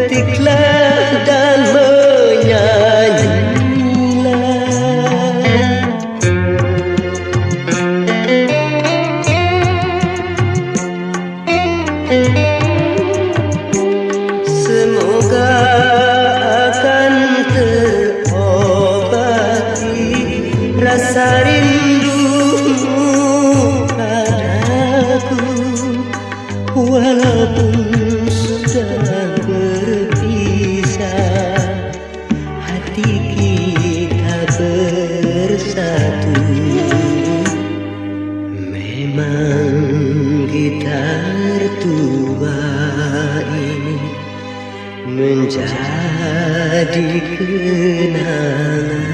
petiklah dan menyanyilah. Semoga akan terobati rasa rindumu padaku, walaupun sudah berpisah, hati kita bersatu. Memang gitar tua ini menjadi kenangan.